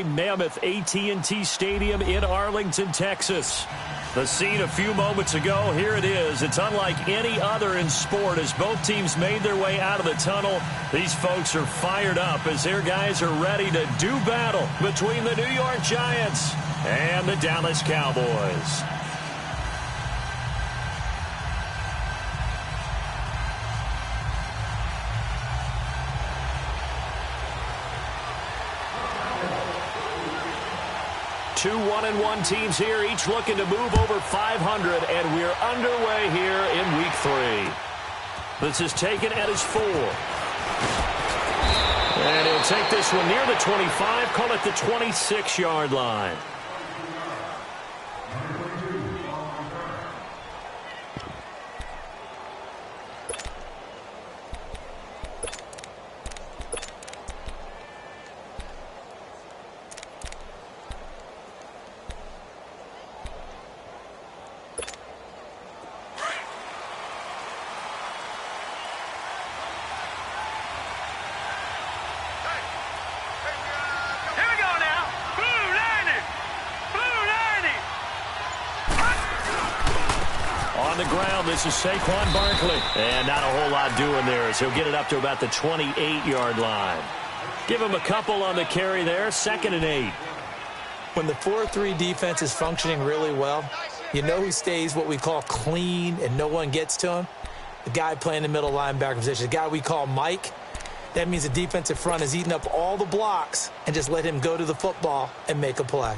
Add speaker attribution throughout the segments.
Speaker 1: Mammoth AT&T Stadium in Arlington, Texas. The scene a few moments ago, here it is. It's unlike any other in sport as both teams made their way out of the tunnel. These folks are fired up as their guys are ready to do battle between the New York Giants and the Dallas Cowboys. Two 1-1 teams here, each looking to move over 500, and we're underway here in Week 3. This is taken at his 4. And he'll take this one near the 25, call it the 26-yard line. On the ground, this is Saquon Barkley. And not a whole lot doing there as he'll get it up to about the 28-yard line. Give him a couple on the carry there, 2nd and 8.
Speaker 2: When the 4-3 defense is functioning really well, you know who stays what we call clean and no one gets to him? The guy playing the middle linebacker position, the guy we call Mike. That means the defensive front is eating up all the blocks and just let him go to the football and make a play.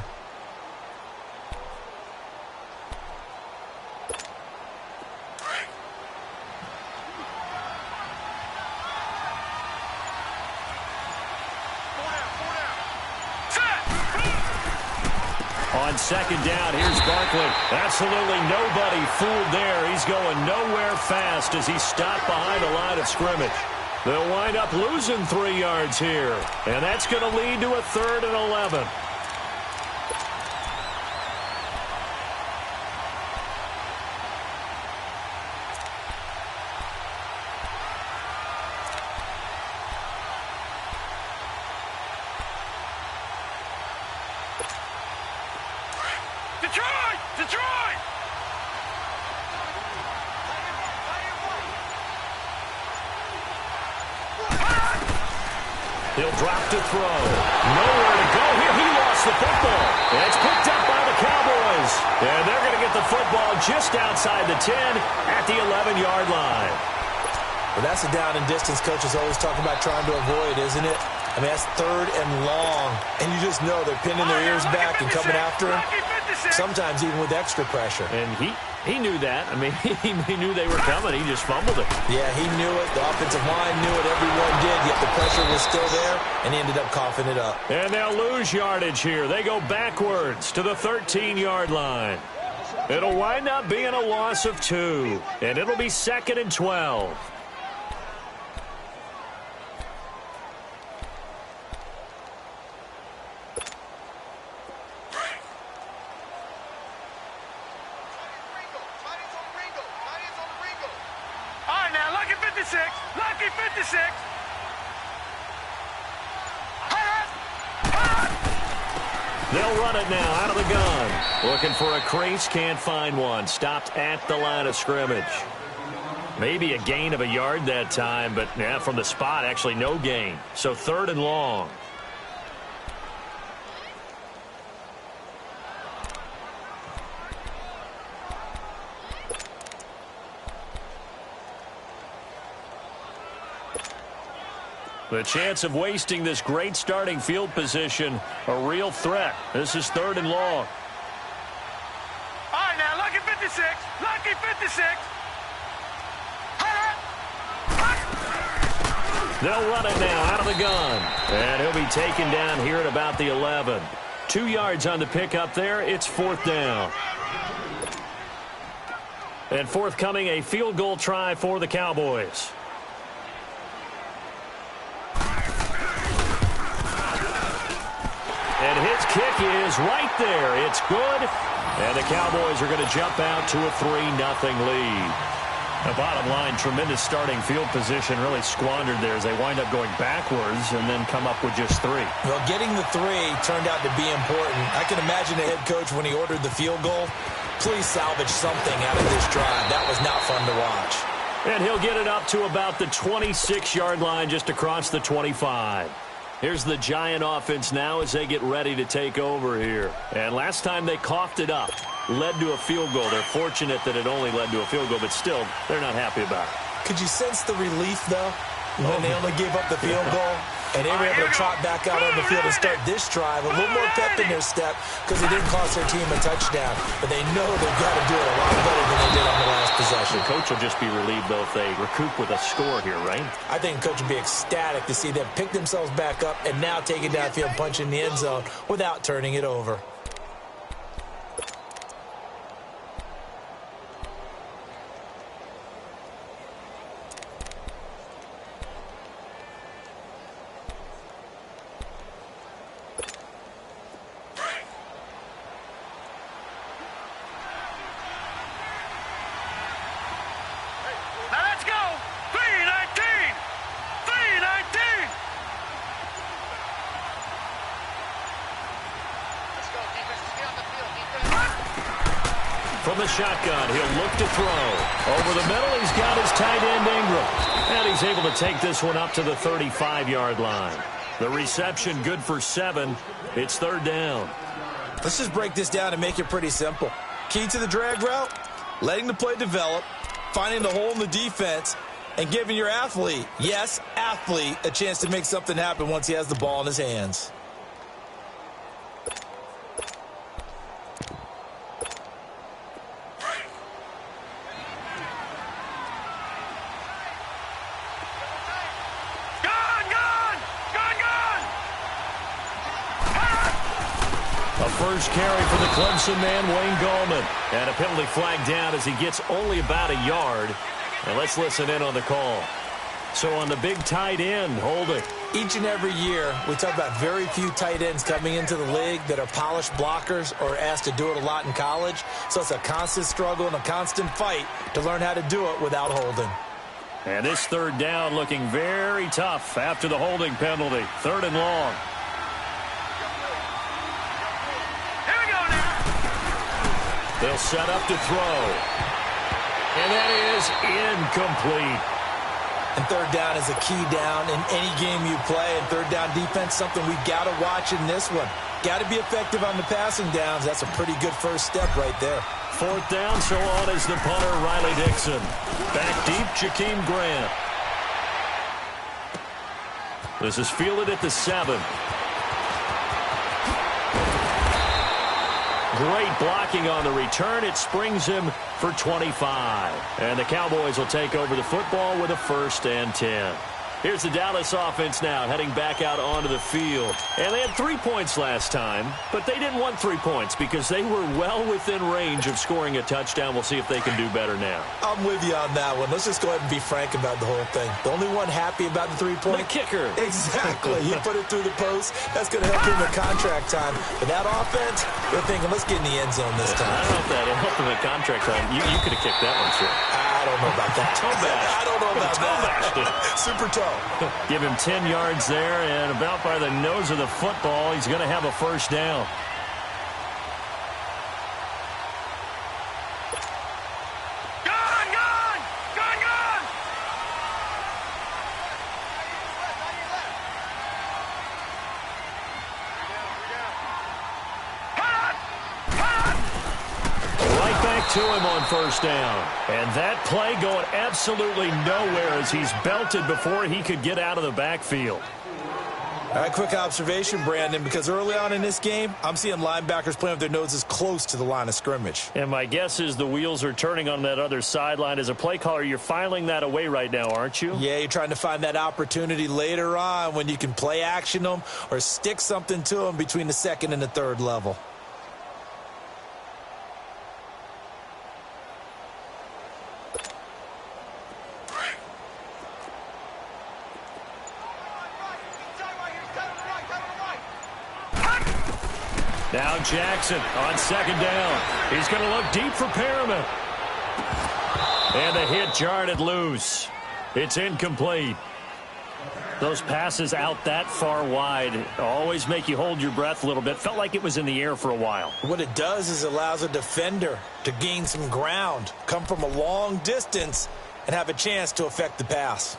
Speaker 1: On 2nd down, here's Barkley. Absolutely nobody fooled there. He's going nowhere fast as he's stopped behind the line of scrimmage. They'll wind up losing 3 yards here. And that's going to lead to a 3rd and 11.
Speaker 3: Detroit!
Speaker 1: He'll drop to throw. Nowhere to go here. He lost the football. And it's picked up by the Cowboys. And they're going to get the football just outside the 10 at the 11-yard line.
Speaker 2: Well, that's a down and distance coaches always talking about trying to avoid, isn't it? I mean, that's 3rd and long. And you just know they're pinning their ears back and coming after him. Sometimes even with extra pressure.
Speaker 1: And he knew that. I mean, he knew they were coming. He just fumbled it.
Speaker 2: Yeah, he knew it. The offensive line knew it. Everyone did. Yet the pressure was still there, and he ended up coughing it up.
Speaker 1: And they'll lose yardage here. They go backwards to the 13-yard line. It'll wind up being a loss of 2. And it'll be 2nd and 12.
Speaker 3: Lucky 56.
Speaker 1: They'll run it now out of the gun. Looking for a crease, can't find one. Stopped at the line of scrimmage. Maybe a gain of a yard that time, but yeah, from the spot, actually no gain. So 3rd and long. The chance of wasting this great starting field position, a real threat. This is 3rd and long.
Speaker 3: All right, now, Lucky 56. Lucky 56.
Speaker 1: They'll run it now out of the gun. And he'll be taken down here at about the 11. 2 yards on the pickup there. It's 4th down. And forthcoming, a field goal try for the Cowboys. And his kick is right there. It's good. And the Cowboys are going to jump out to a 3-0 lead. The bottom line, tremendous starting field position, really squandered there as they wind up going backwards and then come up with just 3.
Speaker 2: Well, getting the 3 turned out to be important. I can imagine the head coach when he ordered the field goal. Please salvage something out of this drive. That was not fun to watch.
Speaker 1: And he'll get it up to about the 26-yard line, just across the 25. Here's the Giant offense now as they get ready to take over here. And last time they coughed it up, led to a field goal. They're fortunate that it only led to a field goal, but still, they're not happy about it.
Speaker 2: Could you sense the relief, though, when they only gave up the field goal? And they were able to trot back out on the field and start this drive. A little more pep in their step because it didn't cost their team a touchdown. But they know they've got to do it a lot better than they did on the last possession.
Speaker 1: The coach will just be relieved, though, if they recoup with a score here, right?
Speaker 2: I think the coach will be ecstatic to see them pick themselves back up and now take it downfield, punch in the end zone without turning it over.
Speaker 1: From the shotgun, he'll look to throw. Over the middle, he's got his tight end Ingram. And he's able to take this one up to the 35-yard line. The reception good for 7. It's 3rd down.
Speaker 2: Let's just break this down and make it pretty simple. Key to the drag route, letting the play develop, finding the hole in the defense, and giving your athlete, yes, athlete, a chance to make something happen once he has the ball in his hands.
Speaker 1: First carry for the Clemson man, Wayne Gallman. And a penalty flag down as he gets only about a yard. And let's listen in on the call. So on the big tight end, holding.
Speaker 2: Each and every year, we talk about very few tight ends coming into the league that are polished blockers or asked to do it a lot in college. So it's a constant struggle and a constant fight to learn how to do it without holding.
Speaker 1: And this 3rd down looking very tough after the holding penalty. 3rd and long. They'll set up to throw. And that is incomplete.
Speaker 2: And 3rd down is a key down in any game you play. And 3rd down defense, something we've got to watch in this one. Got to be effective on the passing downs. That's a pretty good first step right there.
Speaker 1: 4th down, so on is the punter, Riley Dixon. Back deep, Jakeem Grant. This is fielded at the 7. Great blocking on the return. It springs him for 25. And the Cowboys will take over the football with a 1st and 10. Here's the Dallas offense now heading back out onto the field. And they had 3 points last time, but they didn't want 3 points because they were well within range of scoring a touchdown. We'll see if they can do better now.
Speaker 2: I'm with you on that one. Let's just go ahead and be frank about the whole thing. The only one happy about the 3-point?
Speaker 1: The kicker.
Speaker 2: Exactly. He put it through the post. That's going to help him in contract time. But that offense, they're thinking, let's get in the end zone this time.
Speaker 1: I don't know if that helped him in contract time. You could have kicked that one, sir.
Speaker 2: I don't know about that.
Speaker 1: Toe bash.
Speaker 2: I don't know about
Speaker 1: that.
Speaker 2: Super toe.
Speaker 1: Give him 10 yards there, and about by the nose of the football, he's going to have a 1st down. To him on 1st down. And that play going absolutely nowhere as he's belted before he could get out of the backfield.
Speaker 2: All right, quick observation, Brandon, because early on in this game, I'm seeing linebackers playing with their noses close to the line of scrimmage.
Speaker 1: And my guess is the wheels are turning on that other sideline. As a play caller, you're filing that away right now, aren't you?
Speaker 2: Yeah, you're trying to find that opportunity later on when you can play action them or stick something to them between the 2nd and the 3rd level.
Speaker 1: Now Jackson on 2nd down. He's going to look deep for Perriman. And the hit jarred it loose. It's incomplete. Those passes out that far wide always make you hold your breath a little bit. Felt like it was in the air for a while.
Speaker 2: What it does is allows a defender to gain some ground, come from a long distance, and have a chance to affect the pass.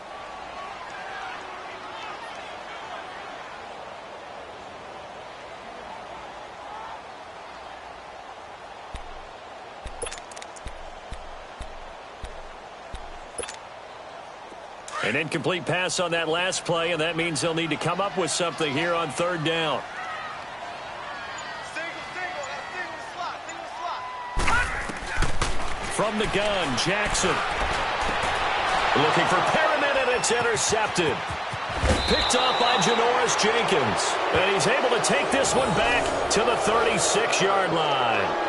Speaker 1: An incomplete pass on that last play, and that means they'll need to come up with something here on third down. From the gun, Jackson. Looking for Perriman, and it's intercepted. Picked off by Janoris Jenkins. And he's able to take this one back to the 36-yard line.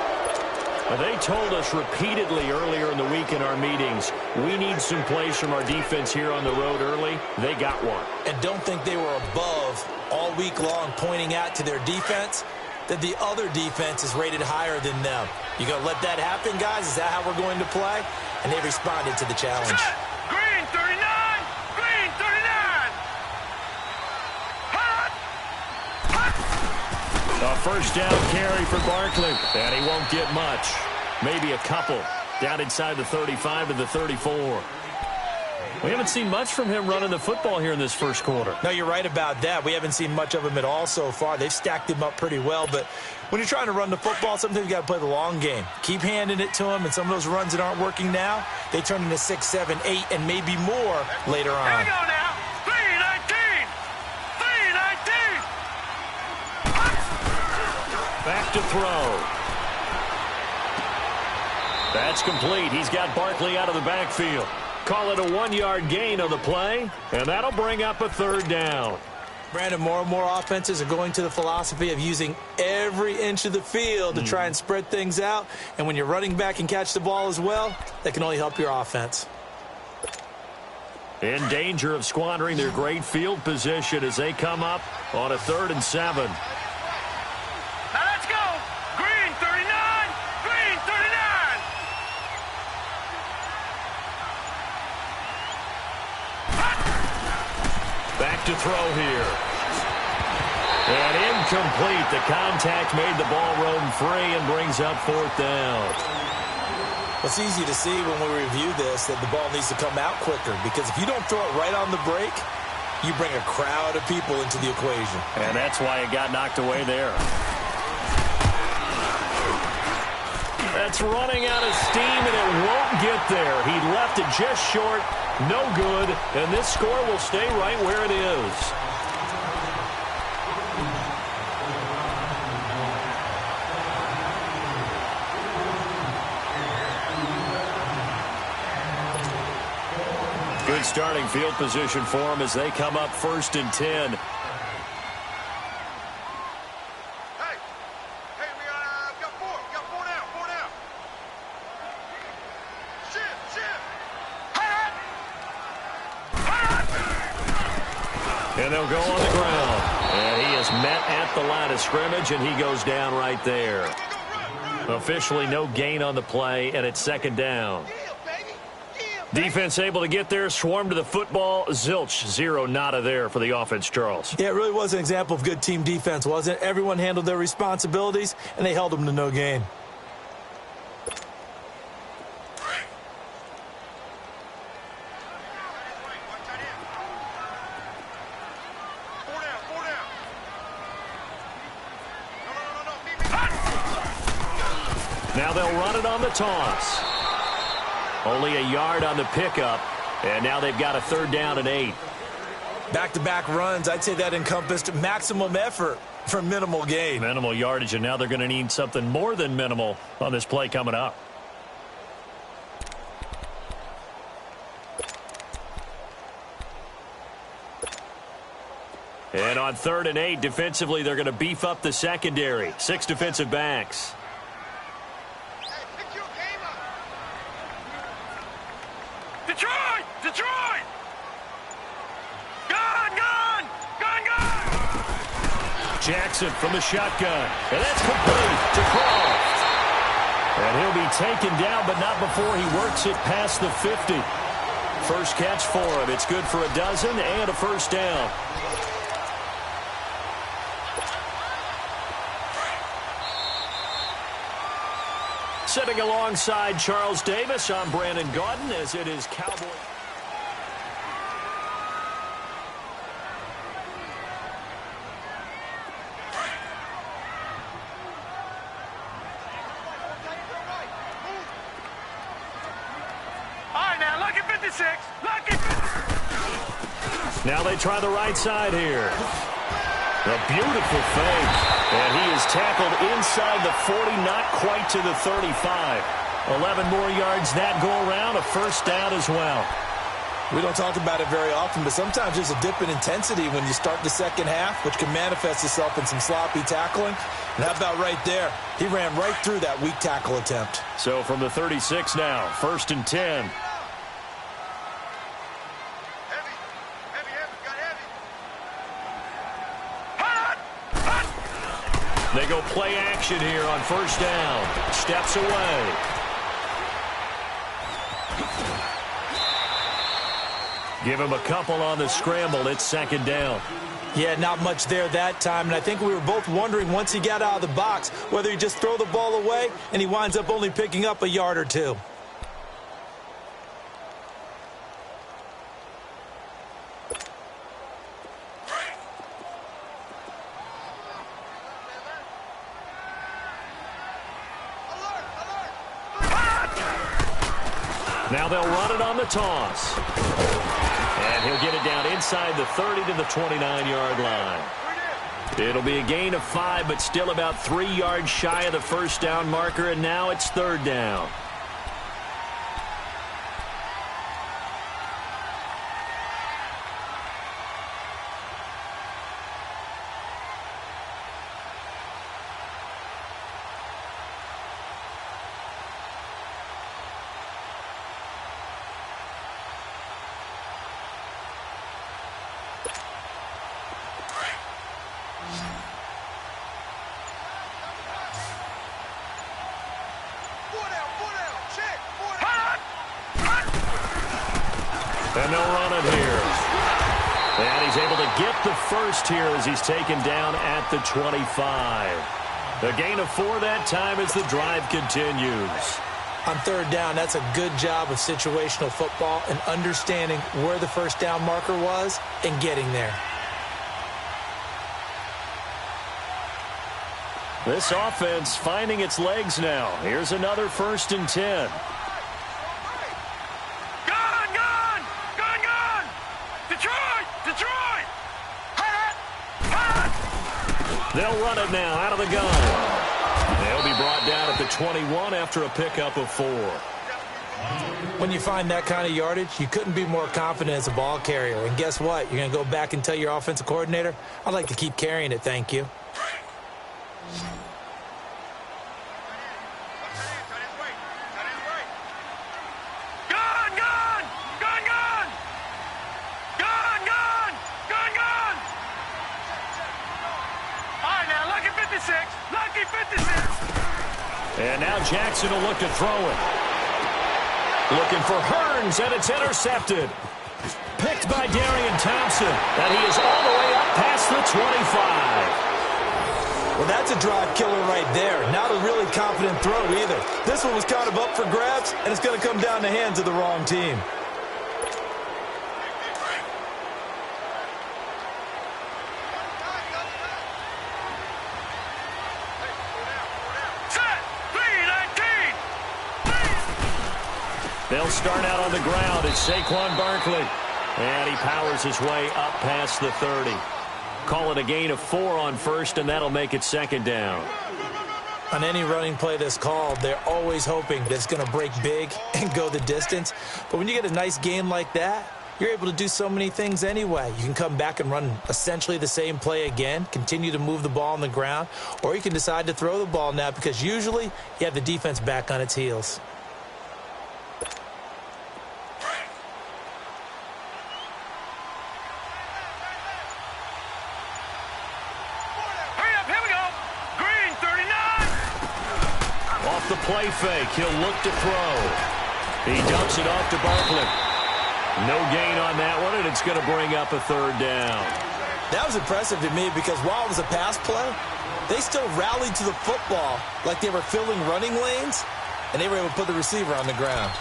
Speaker 1: They told us repeatedly earlier in the week in our meetings, we need some plays from our defense here on the road early. They got one.
Speaker 2: And don't think they were above all week long pointing out to their defense that the other defense is rated higher than them. You going to let that happen, guys? Is that how we're going to play? And they responded to the challenge.
Speaker 3: Green 39! Green 39! Hot!
Speaker 1: A first down carry for Barkley, and he won't get much. Maybe a couple down inside the 35 to the 34. We haven't seen much from him running the football here in this first quarter.
Speaker 2: No, you're right about that. We haven't seen much of him at all so far. They've stacked him up pretty well, but when you're trying to run the football, sometimes you got to play the long game. Keep handing it to him, and some of those runs that aren't working now, they turn into 6, 7, 8, and maybe more later on.
Speaker 3: Here we go now. 319! 319!
Speaker 1: Back to throw. That's complete. He's got Barkley out of the backfield. Call it a 1-yard gain on the play, and that'll bring up a third down.
Speaker 2: Brandon, more and more offenses are going to the philosophy of using every inch of the field to try and spread things out. And when you're running back and catch the ball as well, that can only help your offense.
Speaker 1: In danger of squandering their great field position as they come up on a 3rd and 7.
Speaker 3: Now let's go! Green 39! Green 39!
Speaker 1: Back to throw here. And incomplete. The contact made the ball roam free and brings up 4th down.
Speaker 2: It's easy to see when we review this that the ball needs to come out quicker, because if you don't throw it right on the break, you bring a crowd of people into the equation.
Speaker 1: And that's why it got knocked away there. That's running out of steam, and it won't get there. He left it just short. No good, and this score will stay right where it is. Good starting field position for them as they come up 1st and 10. And they'll go on the ground. And he is met at the line of scrimmage, and he goes down right there. Officially no gain on the play, and it's 2nd down. Defense able to get there, swarm to the football. Zilch, 0 nada there for the offense, Charles.
Speaker 2: Yeah, it really was an example of good team defense, wasn't it? Everyone handled their responsibilities, and they held them to no gain.
Speaker 1: Now they'll run it on the toss. Only a yard on the pickup, and now they've got a 3rd down and 8.
Speaker 2: Back-to-back runs, I'd say that encompassed maximum effort for minimal gain.
Speaker 1: Minimal yardage, and now they're going to need something more than minimal on this play coming up. And on 3rd and 8, defensively, they're going to beef up the secondary. 6 defensive backs.
Speaker 3: Detroit! Detroit! Gun! Gun! Gun! Gun!
Speaker 1: Jackson from the shotgun. And that's complete to Croft. And he'll be taken down, but not before he works it past the 50. First catch for him. It's good for a dozen and a first down. Sitting alongside Charles Davis, I'm Brandon Gaudin, as it is Cowboy. Now they try the right side here. A beautiful fake. And he is tackled inside the 40, not quite to the 35. 11 more yards that go around, a first down as well.
Speaker 2: We don't talk about it very often, but sometimes there's a dip in intensity when you start the second half, which can manifest itself in some sloppy tackling. And how about right there? He ran right through that weak tackle attempt.
Speaker 1: So from the 36 now, first and 10. They go play action here on first down. Steps away. Give him a couple on the scramble. It's second down.
Speaker 2: Yeah, not much there that time. And I think we were both wondering once he got out of the box whether he just throw the ball away and he winds up only picking up a yard or two.
Speaker 1: Now they'll run it on the toss. And he'll get it down inside the 30 to the 29-yard line. It'll be a gain of 5, but still about 3 yards shy of the first down marker, and now it's third down. And they'll run it here. And he's able to get the first here as he's taken down at the 25. A gain of 4 that time as the drive continues.
Speaker 2: On third down, that's a good job of situational football and understanding where the first down marker was and getting there.
Speaker 1: This offense finding its legs now. Here's another first and 10. They'll run it now out of the gun. They'll be brought down at the 21 after a pickup of 4.
Speaker 2: When you find that kind of yardage, you couldn't be more confident as a ball carrier. And guess what? You're going to go back and tell your offensive coordinator, I'd like to keep carrying it, thank you.
Speaker 1: And now Jackson will look to throw it. Looking for Hearns, and it's intercepted. Picked by Darian Thompson, and he is all the way up past the 25.
Speaker 2: Well, that's a drive killer right there. Not a really confident throw either. This one was kind of up for grabs, and it's going to come down the hands of the wrong team.
Speaker 1: They'll start out on the ground. It's Saquon Barkley. And he powers his way up past the 30. Call it a gain of 4 on first, and that'll make it second down.
Speaker 2: On any running play that's called, they're always hoping that it's going to break big and go the distance. But when you get a nice gain like that, you're able to do so many things anyway. You can come back and run essentially the same play again, continue to move the ball on the ground, or you can decide to throw the ball now because usually you have the defense back on its heels.
Speaker 1: the play fake. He'll look to throw. He dumps it off to Barkley. No gain on that one, and it's going to bring up a third down.
Speaker 2: That was impressive to me because while it was a pass play, they still rallied to the football like they were filling running lanes, and they were able to put the receiver on the ground.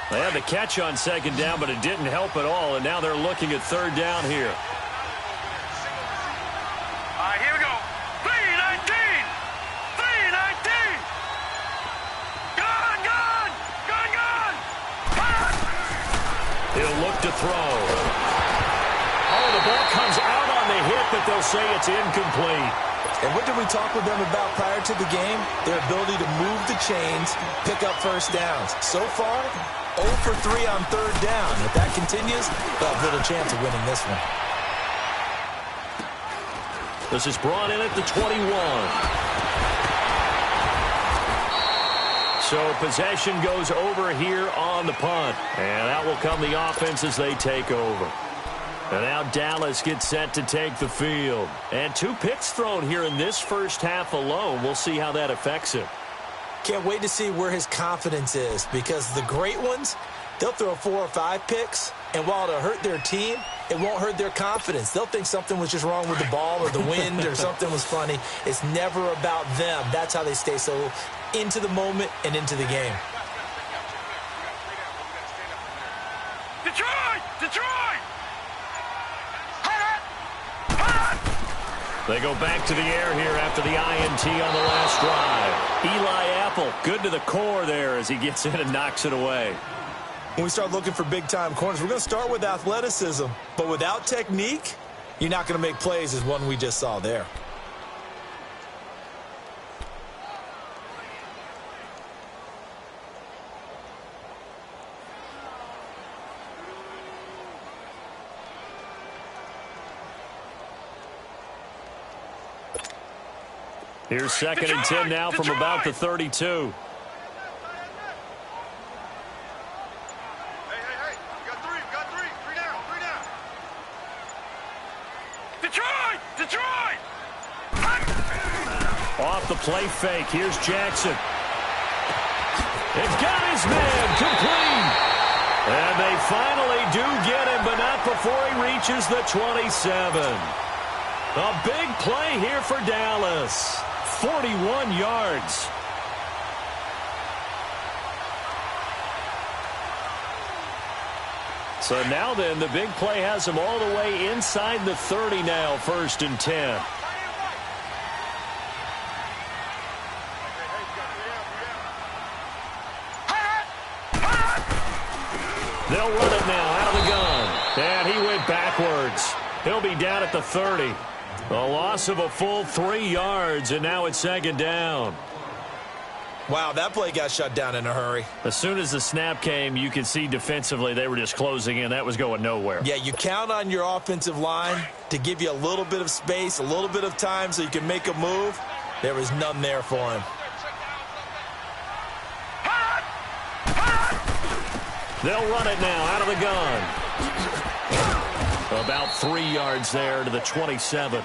Speaker 1: They had the catch on second down, but it didn't help at all, and now they're looking at third down here.
Speaker 3: All right, here we go. 3-19. 3-19. Gone, gone. Gone, gone.
Speaker 1: He'll look to throw. Oh, the ball comes out on the hit, but they'll say it's incomplete.
Speaker 2: And what did we talk with them about prior to the game? Their ability to move the chains, pick up first downs. So far, 0 for 3 on third down. If that continues, they'll have little chance of winning this one.
Speaker 1: This is brought in at the 21. So possession goes over here on the punt. And that will come the offense as they take over. And now Dallas gets set to take the field. And 2 picks thrown here in this first half alone. We'll see how that affects him.
Speaker 2: Can't wait to see where his confidence is because the great ones, they'll throw 4 or 5 picks, and while it'll hurt their team, it won't hurt their confidence. They'll think something was just wrong with the ball or the wind or something was funny. It's never about them. That's how they stay so into the moment and into the game.
Speaker 3: Detroit! Detroit!
Speaker 1: They go back to the air here after the INT on the last drive. Eli Apple, good to the core there as he gets in and knocks it away.
Speaker 2: When we start looking for big-time corners, we're going to start with athleticism. But without technique, you're not going to make plays as one we just saw there.
Speaker 1: Here's 2nd and 10 now from about the 32.
Speaker 3: Hey, you got 3, you got 3. 3 down, 3 down. Detroit! Detroit!
Speaker 1: Off the play fake, here's Jackson. It's got his man, complete. And they finally do get him, but not before he reaches the 27. A big play here for Dallas. 41 yards. So now then, the big play has him all the way inside the 30 now, 1st and 10. They'll run it now out of the gun. And he went backwards. He'll be down at the 30. A loss of a full 3 yards, and now it's 2nd down.
Speaker 2: Wow, that play got shut down in a hurry.
Speaker 1: As soon as the snap came, you could see defensively they were just closing in. That was going nowhere.
Speaker 2: Yeah, you count on your offensive line to give you a little bit of space, a little bit of time so you can make a move. There was none there for him.
Speaker 1: They'll run it now out of the gun. About 3 yards there to the 27.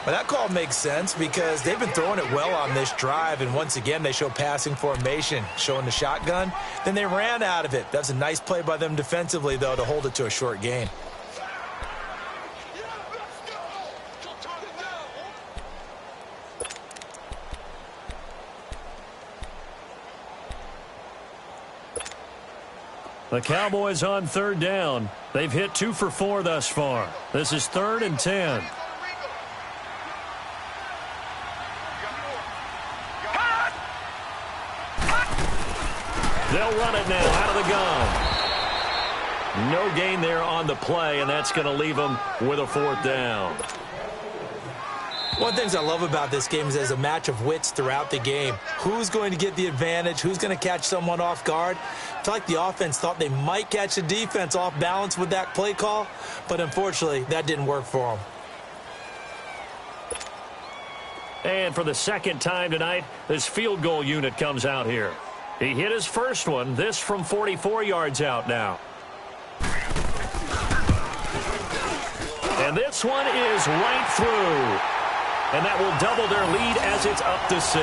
Speaker 2: Well, that call makes sense because they've been throwing it well on this drive, and once again they show passing formation, showing the shotgun. Then they ran out of it. That's a nice play by them defensively, though, to hold it to a short gain.
Speaker 1: The Cowboys on 3rd down. They've hit 2 for 4 thus far. This is 3rd and 10. They'll run it now out of the gun. No gain there on the play, and that's going to leave them with a 4th down.
Speaker 2: One of the things I love about this game is there's a match of wits throughout the game. Who's going to get the advantage? Who's going to catch someone off guard? I feel like the offense thought they might catch the defense off balance with that play call, but unfortunately, that didn't work for them.
Speaker 1: And for the 2nd time tonight, this field goal unit comes out here. He hit his first one, this from 44 yards out now. And And this one is right through. And that will double their lead as it's up to 6.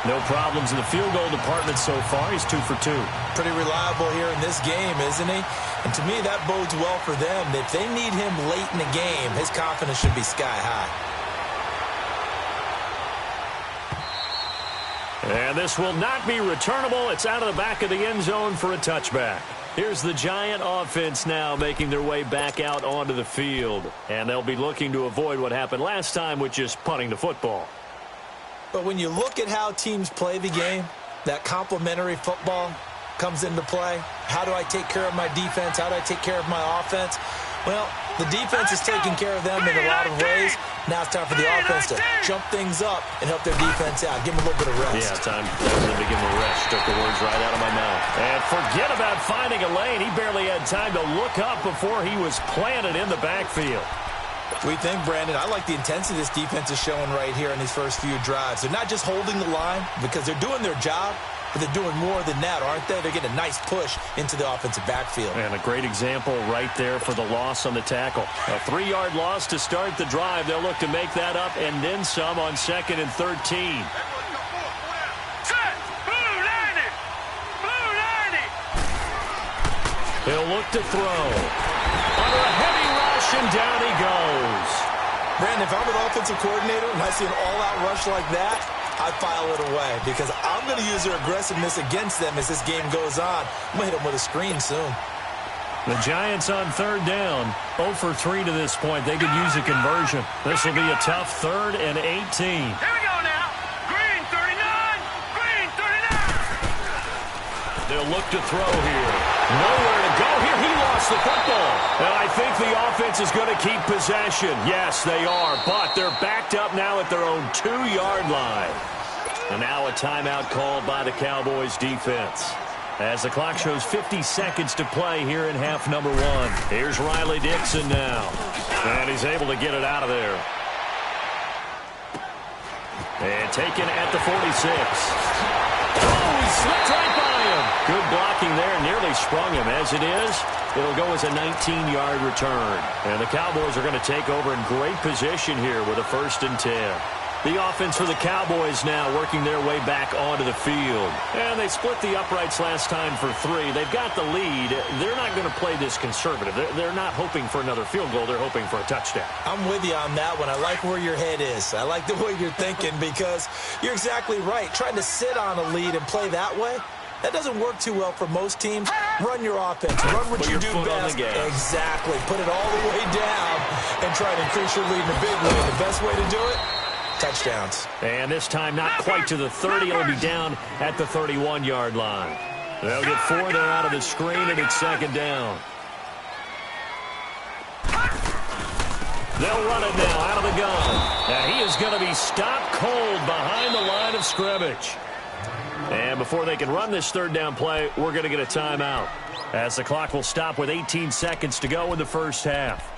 Speaker 1: No problems in the field goal department so far. He's 2 for 2.
Speaker 2: Pretty reliable here in this game, isn't he? And to me, that bodes well for them. If they need him late in the game, his confidence should be sky high.
Speaker 1: And this will not be returnable. It's out of the back of the end zone for a touchback. Here's the Giant offense now making their way back out onto the field. And they'll be looking to avoid what happened last time, which is punting the football.
Speaker 2: But when you look at how teams play the game, that complementary football comes into play. How do I take care of my defense? How do I take care of my offense? Well, the defense is taking care of them in a lot of ways. Now it's time for the offense to jump things up and help their defense out. Give them a little bit of rest.
Speaker 1: Yeah, time for them to give them a rest. Took the words right out of my mouth. And forget about finding a lane. He barely had time to look up before he was planted in the backfield.
Speaker 2: We think, Brandon, I like the intensity this defense is showing right here in these first few drives. They're not just holding the line because they're doing their job, but they're doing more than that, aren't they? They're getting a nice push into the offensive backfield.
Speaker 1: And a great example right there for the loss on the tackle. A 3-yard loss to start the drive. They'll look to make that up and then some on 2nd and 13. He'll look to throw. Under a heavy rush, and down he goes.
Speaker 2: Brandon, if I'm an offensive coordinator and I see an all-out rush like that, I file it away because I'm going to use their aggressiveness against them as this game goes on. I'm going to hit them with a screen soon.
Speaker 1: The Giants on 3rd down. 0 for 3 to this point. They could use a conversion. This will be a tough 3rd and 18.
Speaker 3: Here we go now. Green 39. Green 39.
Speaker 1: They'll look to throw here. Nowhere to go here. He lost the football. And I think the offense is going to keep possession. Yes, they are. But they're backed up now at their own 2-yard line. And now a timeout called by the Cowboys defense. As the clock shows 50 seconds to play here in half number 1. Here's Riley Dixon now. And he's able to get it out of there. And taken at the 46. Oh, he slipped right by him. Good blocking there. Nearly sprung him. As it is, it'll go as a 19-yard return. And the Cowboys are going to take over in great position here with a 1st and 10. The offense for the Cowboys now working their way back onto the field. And they split the uprights last time for 3. They've got the lead. They're not going to play this conservative. They're not hoping for another field goal. They're hoping for a touchdown.
Speaker 2: I'm with you on that one. I like where your head is. I like the way you're thinking because you're exactly right. Trying to sit on a lead and play that way, that doesn't work too well for most teams. Run your offense. Run what you do best. Exactly. Put it all the way down and try to increase your lead in a big way. The best way to do it, touchdowns.
Speaker 1: And this time not quite to the 30. It'll be down at the 31-yard line. They'll get 4 there out of the screen, and it's 2nd down. They'll run it now out of the gun. And he is going to be stopped cold behind the line of scrimmage. And before they can run this 3rd down play, we're going to get a timeout, as the clock will stop with 18 seconds to go in the first half.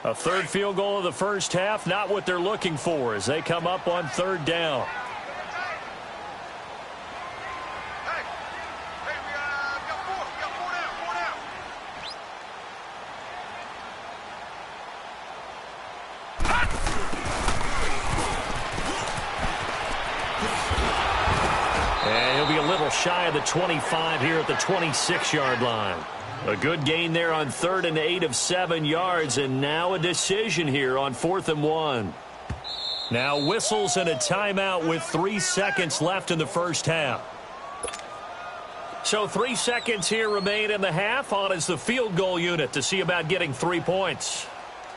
Speaker 1: A 3rd field goal of the first half, not what they're looking for as they come up on 3rd down. And he'll be a little shy of the 25 here at the 26-yard line. A good gain there on 3rd and 8 of 7 yards, and now a decision here on 4th and 1. Now whistles and a timeout with 3 seconds left in the first half. So 3 seconds here remain in the half. On is the field goal unit to see about getting 3 points.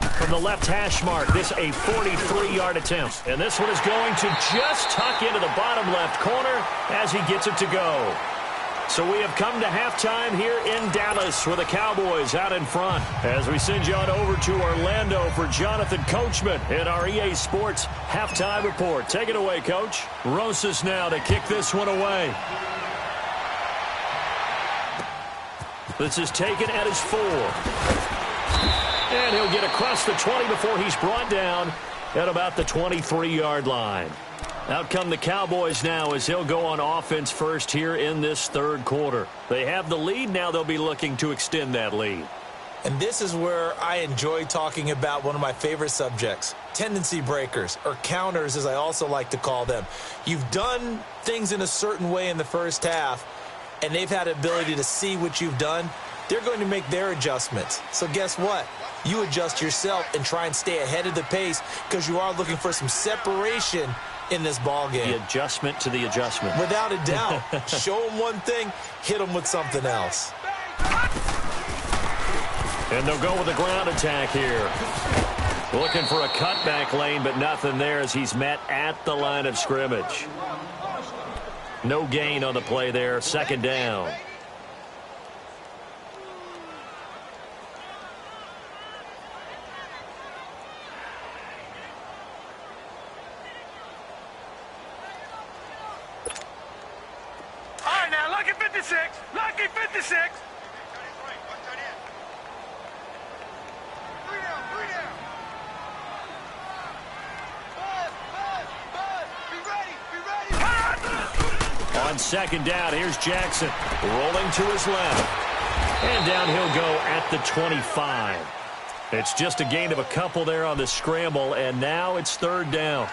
Speaker 1: From the left hash mark, this a 43-yard attempt. And this one is going to just tuck into the bottom left corner as he gets it to go. So we have come to halftime here in Dallas with the Cowboys out in front. As we send you on over to Orlando for Jonathan Coachman in our EA Sports halftime report. Take it away, Coach. Rosas now to kick this one away. This is taken at his 4. And he'll get across the 20 before he's brought down at about the 23-yard line. Out come the Cowboys now as he'll go on offense first here in this third quarter. They have the lead. Now they'll be looking to extend that lead.
Speaker 2: And this is where I enjoy talking about one of my favorite subjects, tendency breakers, or counters as I also like to call them. You've done things in a certain way in the first half, and they've had the ability to see what you've done. They're going to make their adjustments. So guess what? You adjust yourself and try and stay ahead of the pace because you are looking for some separation in this ball game.
Speaker 1: The adjustment to the adjustment.
Speaker 2: Without a doubt. Show them one thing, hit them with something else.
Speaker 1: And they'll go with a ground attack here. Looking for a cutback lane, but nothing there as he's met at the line of scrimmage. No gain on the play there. Second down.
Speaker 3: All right, now, lucky 56. Lucky 56.
Speaker 1: On second down, here's Jackson rolling to his left. And down he'll go at the 25. It's just a gain of a couple there on the scramble, and now it's third down.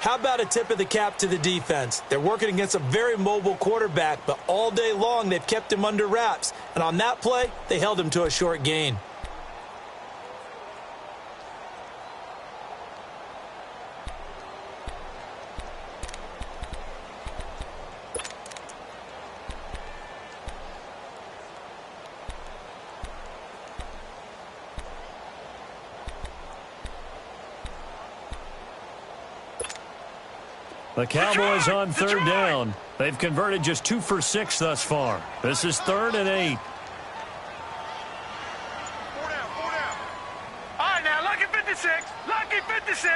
Speaker 2: How about a tip of the cap to the defense? They're working against a very mobile quarterback, but all day long they've kept him under wraps. And on that play, they held him to a short gain.
Speaker 1: The Cowboys on third down. They've converted just 2 for 6 thus far. This is 3rd and 8.
Speaker 3: 4 down, 4 down. All right, now, lucky 56. Lucky 56.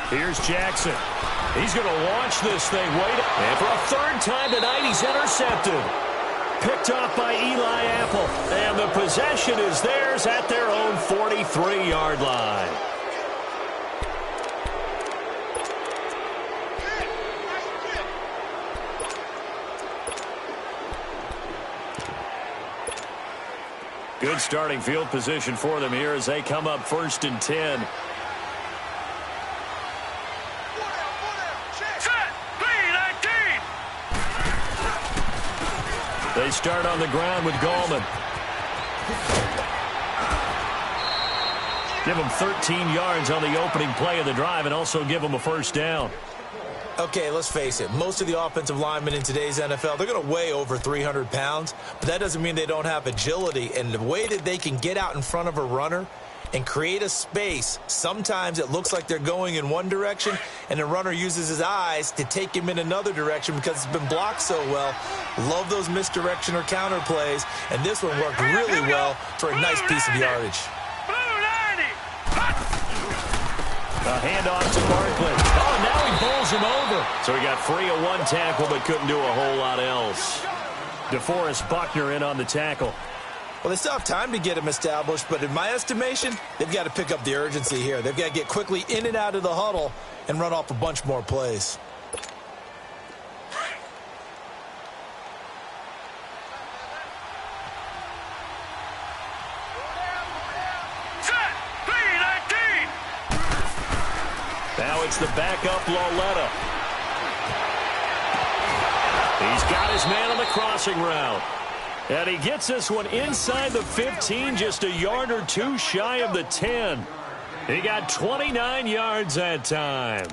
Speaker 1: Here's Jackson. He's going to launch this thing. And for a third time tonight, he's intercepted. Picked off by Eli Apple. And the possession is theirs at their own 43-yard line. Good starting field position for them here as they come up 1st and 10. They start on the ground with Gallman. Give them 13 yards on the opening play of the drive and also give them a first down.
Speaker 2: Okay, let's face it. Most of the offensive linemen in today's NFL, they're going to weigh over 300 pounds, but that doesn't mean they don't have agility. And the way that they can get out in front of a runner and create a space, sometimes it looks like they're going in one direction, and the runner uses his eyes to take him in another direction because it's been blocked so well. Love those misdirection or counter plays, and this one worked really well for a nice piece of yardage.
Speaker 1: A handoff to Barkley. Oh, now he bowls him over. So he got free of one tackle but couldn't do a whole lot else. DeForest Buckner in on the tackle.
Speaker 2: Well, they still have time to get him established, but in my estimation, they've got to pick up the urgency here. They've got to get quickly in and out of the huddle and run off a bunch more plays.
Speaker 1: Now it's the backup Loletta. He's got his man on the crossing route. And he gets this one inside the 15, just a yard or two shy of the 10. He got 29 yards that time.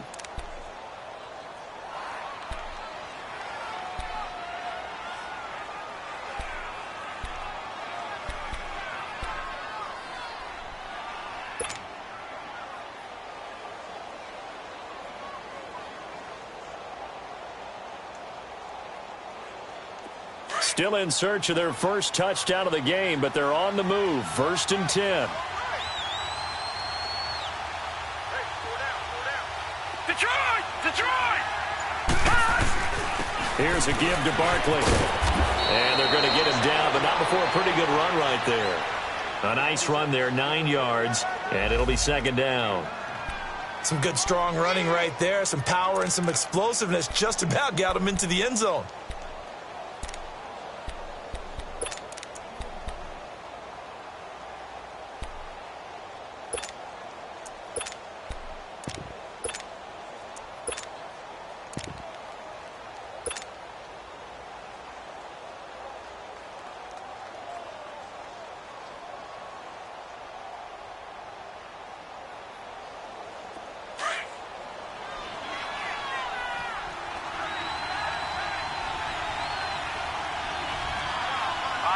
Speaker 1: Still in search of their first touchdown of the game, but they're on the move. 1st and 10.
Speaker 3: Detroit! Detroit!
Speaker 1: Here's a give to Barkley. And they're going to get him down, but not before a pretty good run right there. A nice run there, 9 yards, and it'll be second down.
Speaker 2: Some good, strong running right there. Some power and some explosiveness just about got him into the end zone.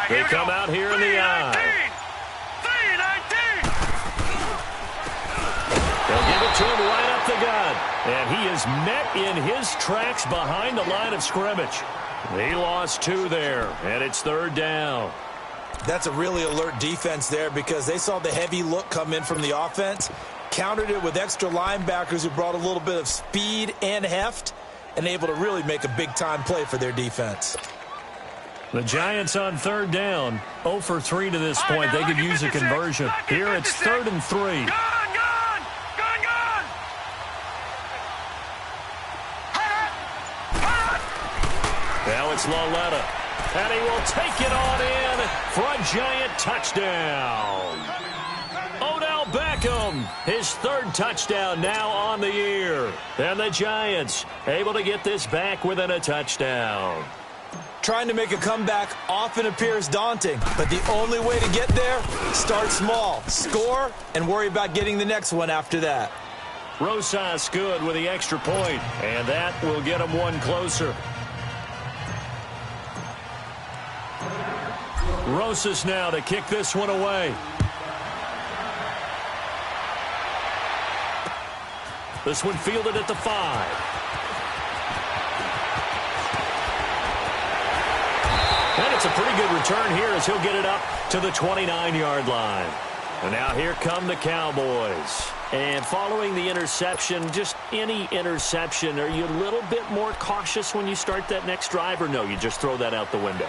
Speaker 1: They come out here in the eye.
Speaker 3: 3-19.
Speaker 1: They'll give it to him right up the gut. And he is met in his tracks behind the line of scrimmage. He lost 2 there, and it's third down.
Speaker 2: That's a really alert defense there because they saw the heavy look come in from the offense, countered it with extra linebackers who brought a little bit of speed and heft, and able to really make a big-time play for their defense.
Speaker 1: The Giants on third down, 0 for 3 to this point. They could use a conversion. Here it's 3rd and 3.
Speaker 3: Gone.
Speaker 1: Now it's Laletta, and he will take it on in for a Giant touchdown. Odell Beckham, his 3rd touchdown now on the year. And the Giants able to get this back within a touchdown.
Speaker 2: Trying to make a comeback often appears daunting, but the only way to get there, start small, score, and worry about getting the next one after that.
Speaker 1: Rosas good with the extra point, and that will get him one closer. Rosas now to kick this one away. This one fielded at the 5. And it's a pretty good return here as he'll get it up to the 29-yard line. And now here come the Cowboys. And following the interception, just any interception, are you a little bit more cautious when you start that next drive, or no, you just throw that out the window?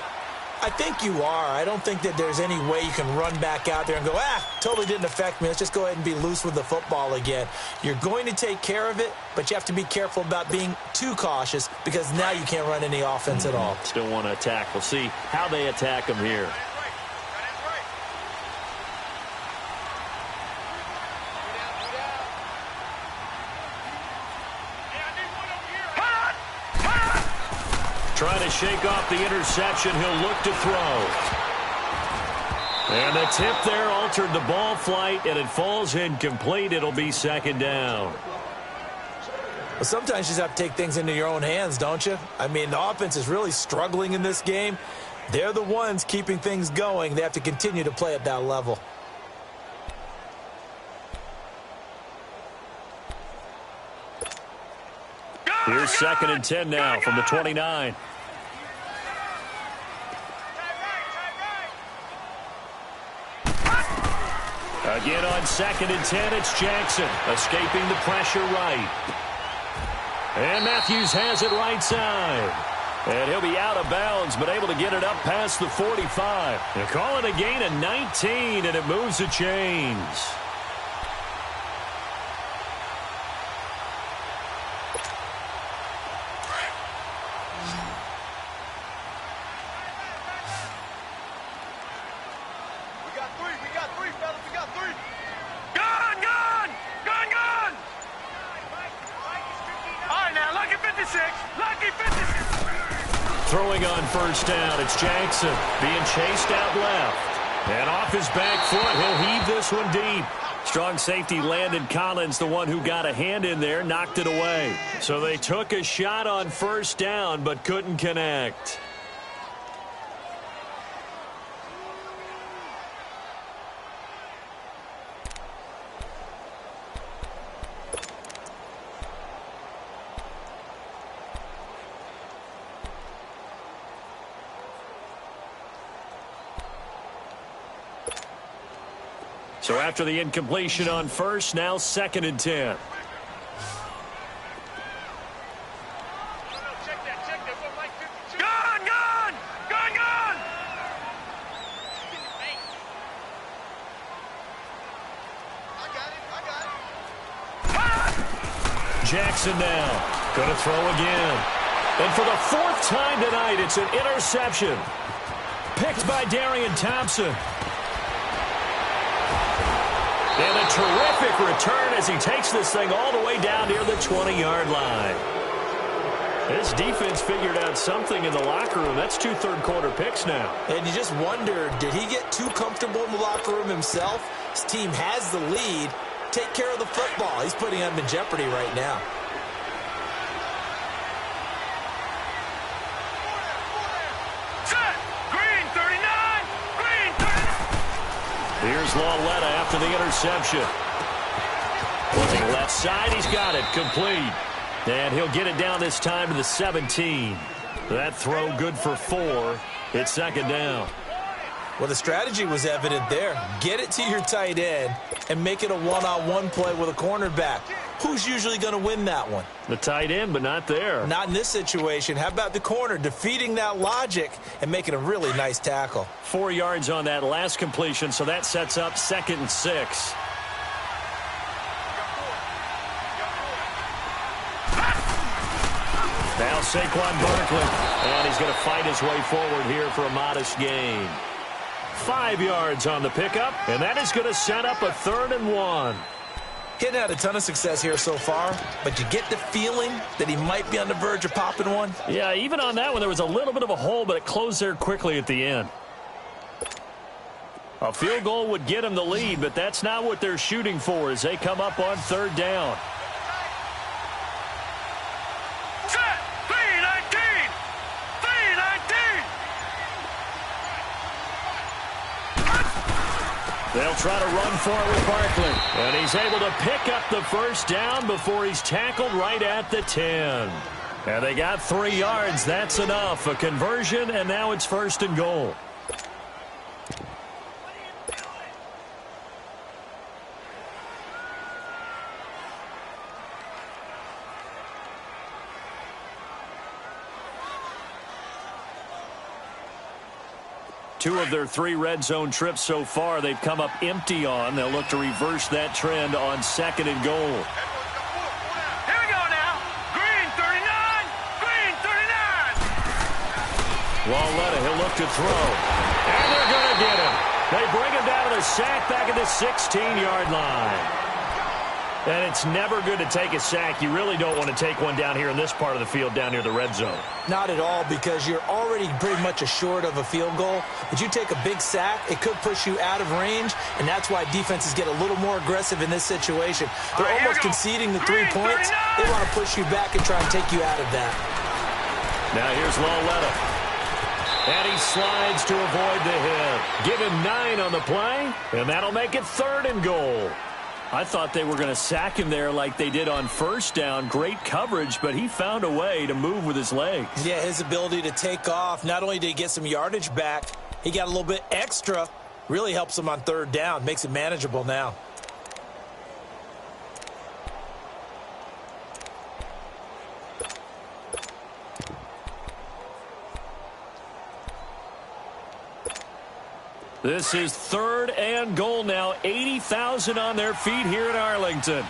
Speaker 2: I think you are. I don't think that there's any way you can run back out there and go, totally didn't affect me. Let's just go ahead and be loose with the football again. You're going to take care of it, but you have to be careful about being too cautious because now you can't run any offense at all.
Speaker 1: Still want to attack. We'll see how they attack him here. Trying to shake off the interception. He'll look to throw. And the tip there altered the ball flight, and it falls incomplete. It'll be second down.
Speaker 2: Well, sometimes you just have to take things into your own hands, don't you? I mean, the offense is really struggling in this game. They're the ones keeping things going. They have to continue to play at that level.
Speaker 1: Here's 2nd and 10 now from the 29. Again on 2nd and 10, it's Jackson escaping the pressure right. And Matthews has it right side. And he'll be out of bounds, but able to get it up past the 45. They're calling a gain of 19, and it moves the chains. Throwing on first down, it's Jackson being chased out left. And off his back foot, he'll heave this one deep. Strong safety Landon Collins, the one who got a hand in there, knocked it away. So they took a shot on first down, but couldn't connect. So after the incompletion on first, now 2nd and 10.
Speaker 3: Gone!
Speaker 1: Jackson now. Going to throw again. And for the fourth time tonight, it's an interception. Picked by Darian Thompson. And a terrific return as he takes this thing all the way down near the 20-yard line. This defense figured out something in the locker room. That's 2 third-quarter picks now.
Speaker 2: And you just wonder, did he get too comfortable in the locker room himself? His team has the lead. Take care of the football. He's putting them in jeopardy right now.
Speaker 3: Set. Green 39. Green 39.
Speaker 1: Here's Lauletta after the interception. Looking left side, he's got it. Complete. And he'll get it down this time to the 17. That throw good for 4. It's second down.
Speaker 2: Well, the strategy was evident there. Get it to your tight end and make it a one-on-one play with a cornerback. Who's usually going to win that one?
Speaker 1: The tight end, but not there.
Speaker 2: Not in this situation. How about the corner defeating that logic and making a really nice tackle?
Speaker 1: 4 yards on that last completion, so that sets up 2nd and 6. Now Saquon Barkley, and he's going to fight his way forward here for a modest gain. 5 yards on the pickup, and that is going to set up a 3rd and 1.
Speaker 2: He hadn't had a ton of success here so far, but you get the feeling that he might be on the verge of popping one.
Speaker 1: Yeah, even on that one, there was a little bit of a hole, but it closed there quickly at the end. A field goal would get him the lead, but that's not what they're shooting for as they come up on 3rd down.
Speaker 3: Set. 319. 319.
Speaker 1: They'll try to run for it with Barkley. And he's able to pick up the first down before he's tackled right at the 10. And they got 3 yards. That's enough. A conversion, and now it's 1st and goal. Two of their 3 red zone trips so far, they've come up empty on. They'll look to reverse that trend on 2nd and goal.
Speaker 3: Here we go now. Green 39. Green 39.
Speaker 1: Lauletta, he'll look to throw. And they're going to get him. They bring him down to the sack back at the 16-yard line. And it's never good to take a sack. You really don't want to take one down here in this part of the field down near the red zone.
Speaker 2: Not at all, because you're already pretty much assured of a field goal. But you take a big sack, it could push you out of range, and that's why defenses get a little more aggressive in this situation. They're almost conceding the 3 points. They want to push you back and try and take you out of that.
Speaker 1: Now here's Lauletta. And he slides to avoid the hit. Give him 9 on the play, and that'll make it 3rd and goal. I thought they were going to sack him there like they did on 1st down. Great coverage, but he found a way to move with his legs.
Speaker 2: Yeah, his ability to take off. Not only did he get some yardage back, he got a little bit extra. Really helps him on 3rd down. Makes it manageable now.
Speaker 1: This is 3rd and goal now. 80,000 on their feet here in Arlington.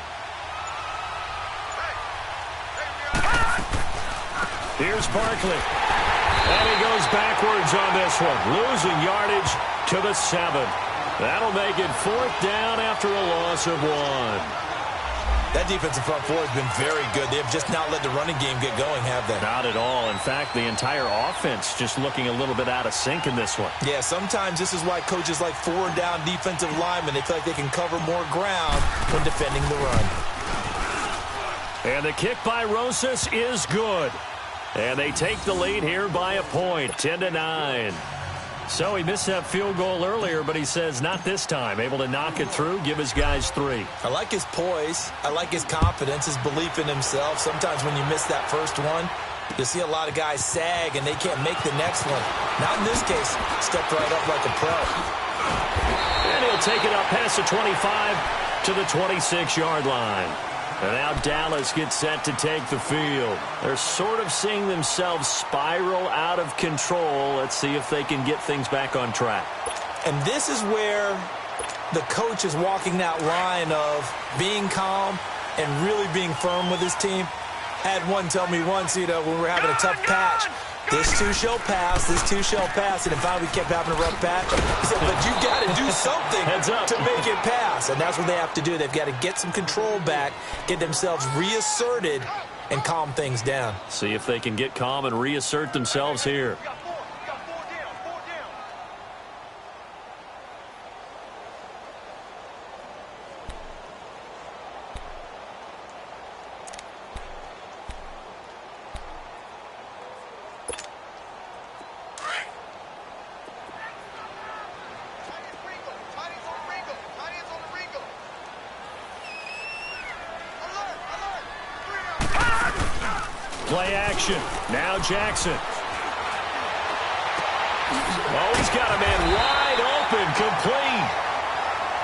Speaker 1: Here's Barkley. And he goes backwards on this one. Losing yardage to the 7. That'll make it 4th down after a loss of 1.
Speaker 2: That defensive front 4 has been very good. They have just not let the running game get going, have they?
Speaker 1: Not at all. In fact, the entire offense just looking a little bit out of sync in this one.
Speaker 2: Yeah, sometimes this is why coaches like 4-down defensive linemen, they feel like they can cover more ground when defending the run.
Speaker 1: And the kick by Rosas is good. And they take the lead here by a point, 10-9. So he missed that field goal earlier, but he says not this time. Able to knock it through, give his guys 3.
Speaker 2: I like his poise. I like his confidence, his belief in himself. Sometimes when you miss that first one, you'll see a lot of guys sag and they can't make the next one. Not in this case. Stepped right up like a pro.
Speaker 1: And he'll take it up past the 25 to the 26-yard line. And now Dallas gets set to take the field. They're sort of seeing themselves spiral out of control. Let's see if they can get things back on track.
Speaker 2: And this is where the coach is walking that line of being calm and really being firm with his team. Had one tell me once, when we were having a tough patch, this too shall pass, this too shall pass. And if I kept having a rough patch, he said, but you've got to do something to make it pass. And that's what they have to do. They've got to get some control back, get themselves reasserted, and calm things down.
Speaker 1: See if they can get calm and reassert themselves here. Play action. Now Jackson. Oh, he's got a man wide open, complete.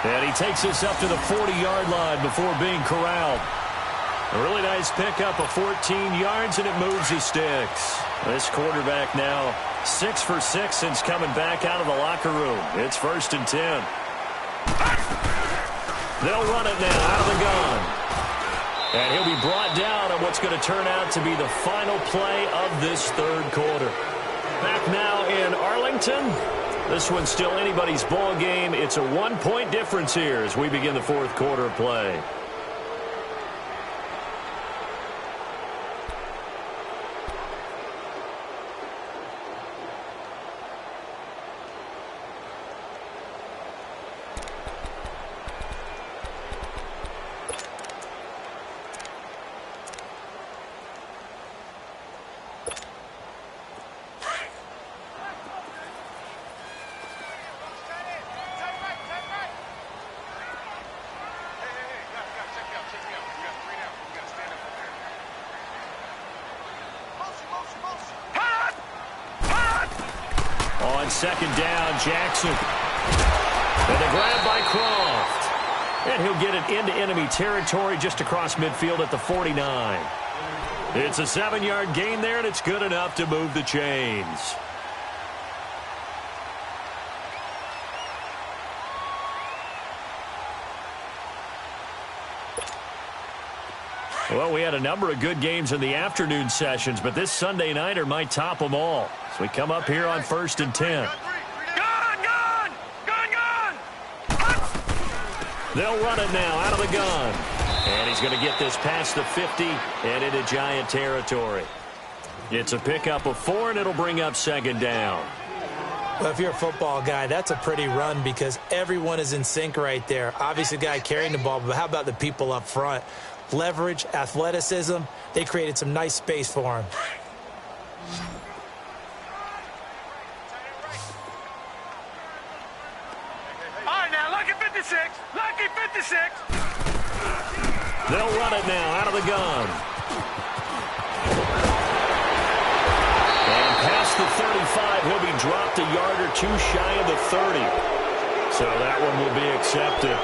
Speaker 1: And he takes this up to the 40-yard line before being corralled. A really nice pickup of 14 yards, and it moves his sticks. This quarterback now 6 for 6 since coming back out of the locker room. It's 1st and 10. They'll run it now out of the gun. And he'll be brought down on what's going to turn out to be the final play of this third quarter. Back now in Arlington. This one's still anybody's ball game. It's a 1-point difference here as we begin the fourth quarter of play. On second down, Jackson. And a grab by Croft. And he'll get it into enemy territory just across midfield at the 49. It's a 7-yard gain there, and it's good enough to move the chains. Well, we had a number of good games in the afternoon sessions, but this Sunday nighter might top them all. So we come up here on 1st and 10. They'll run it now out of the gun. And he's going to get this past the 50 and into Giant territory. It's a pickup of 4, and it'll bring up second down.
Speaker 2: Well, if you're a football guy, that's a pretty run because everyone is in sync right there. Obviously, the guy carrying the ball, but how about the people up front? Leverage, athleticism, they created some nice space for him.
Speaker 3: All right, now, lucky 56. Lucky 56.
Speaker 1: They'll run it now out of the gun. And past the 35, he'll be dropped a yard or two shy of the 30. So that one will be accepted.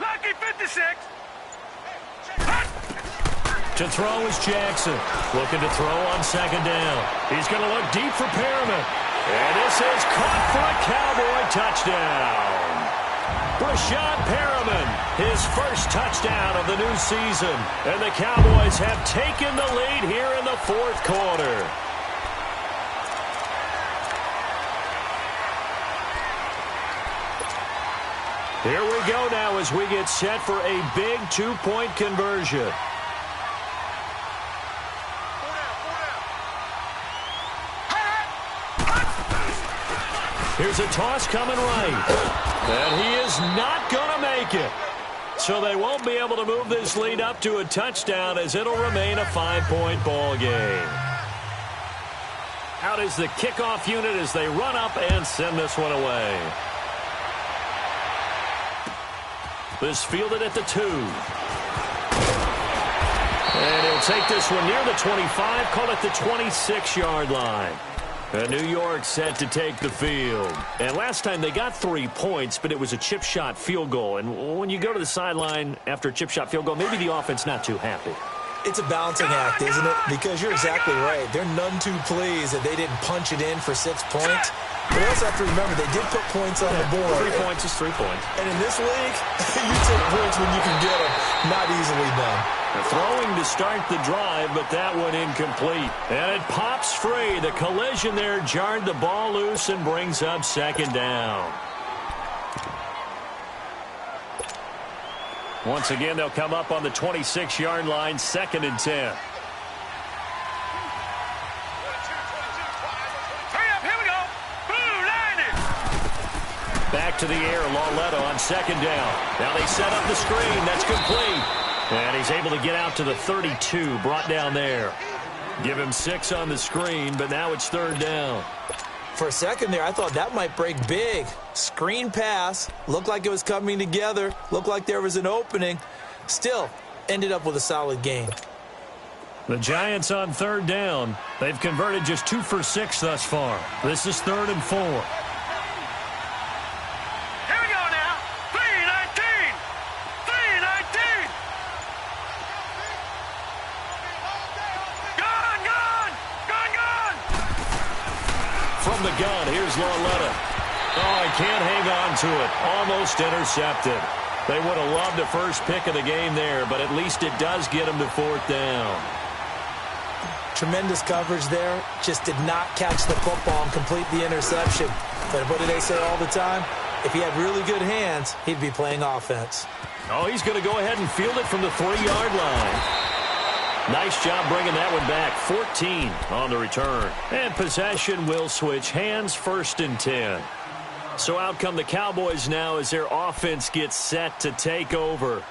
Speaker 3: Lucky 56.
Speaker 1: To throw is Jackson. Looking to throw on second down. He's going to look deep for Perriman. And this is caught for a Cowboy touchdown. Brashad Perriman, his first touchdown of the new season. And the Cowboys have taken the lead here in the fourth quarter. Here we go now as we get set for a big two-point conversion. Here's a toss coming right. And he is not going to make it. So they won't be able to move this lead up to a touchdown as it'll remain a 5-point ball game. Out is the kickoff unit as they run up and send this one away. This fielded at the 2. And he'll take this one near the 25, call it the 26-yard line. And New York set to take the field. And last time they got 3 points, but it was a chip shot field goal. And when you go to the sideline after a chip shot field goal, maybe the offense not too happy.
Speaker 2: It's a balancing act, isn't it? Because you're exactly right. They're none too pleased that they didn't punch it in for 6 points. But we also have to remember they did put points on the board.
Speaker 1: 3 points is 3 points.
Speaker 2: And in this league, you take points when you can get them. Not easily done.
Speaker 1: Throwing to start the drive, but that one incomplete. And it pops free. The collision there jarred the ball loose and brings up second down. Once again, they'll come up on the 26-yard line, 2nd and 10. Back to the air, Lauletta on 2nd down. Now they set up the screen. That's complete. And he's able to get out to the 32, brought down there. Give him 6 on the screen, but now it's 3rd down.
Speaker 2: For a second there, I thought that might break big. Screen pass. Looked like it was coming together. Looked like there was an opening. Still, ended up with a solid gain.
Speaker 1: The Giants on 3rd down. They've converted just 2 for 6 thus far. This is 3rd and 4. From the gun, here's Lauletta. Oh, he can't hang on to it. Almost intercepted. They would have loved the first pick of the game there, but at least it does get them to 4th down.
Speaker 2: Tremendous coverage there. Just did not catch the football and complete the interception. But what do they say all the time? If he had really good hands, he'd be playing offense.
Speaker 1: Oh, he's going to go ahead and field it from the 3-yard line. Nice job bringing that one back. 14 on the return. And possession will switch hands, 1st and 10. So out come the Cowboys now as their offense gets set to take over.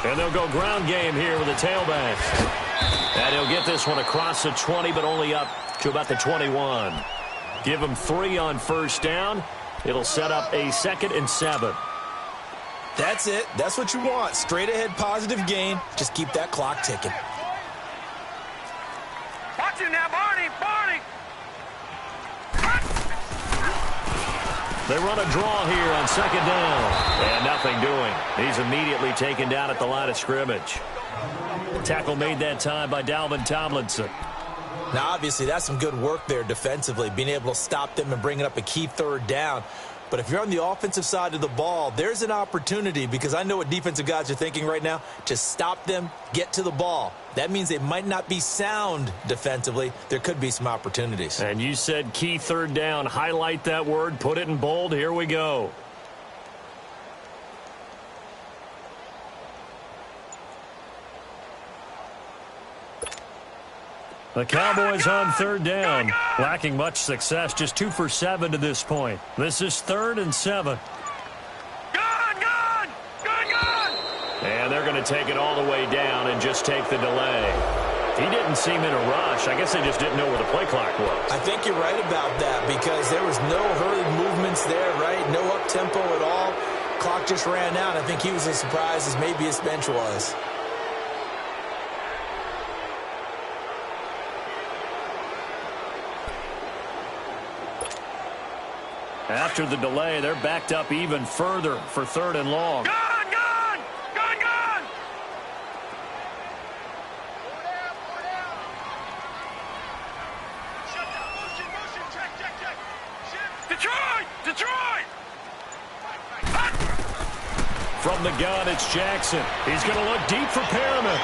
Speaker 1: And they'll go ground game here with the tailback. And he'll get this one across the 20, but only up to about the 21. Give him 3 on 1st down. It'll set up a 2nd and 7.
Speaker 2: That's it. That's what you want. Straight ahead positive gain. Just keep that clock ticking.
Speaker 3: Watch it now, Barney. Barney.
Speaker 1: They run a draw here on 2nd down. And nothing doing. He's immediately taken down at the line of scrimmage. Tackle made that time by Dalvin Tomlinson.
Speaker 2: Now, obviously, that's some good work there defensively, being able to stop them and bringing up a key 3rd down. But if you're on the offensive side of the ball, there's an opportunity, because I know what defensive guys are thinking right now. Just stop them, get to the ball. That means they might not be sound defensively. There could be some opportunities.
Speaker 1: And you said key 3rd down. Highlight that word. Put it in bold. Here we go. The Cowboys on 3rd down. Lacking much success. Just 2 for 7 to this point. This is 3rd and 7. And they're going to take it all the way down and just take the delay. He didn't seem in a rush. I guess they just didn't know where the play clock was.
Speaker 2: I think you're right about that, because there was no hurried movements there, right? No up-tempo at all. Clock just ran out. I think he was as surprised as maybe his bench was.
Speaker 1: After the delay, they're backed up even further for 3rd and long.
Speaker 3: Gun! Detroit!
Speaker 1: From the gun, it's Jackson. He's going to look deep for Perriman.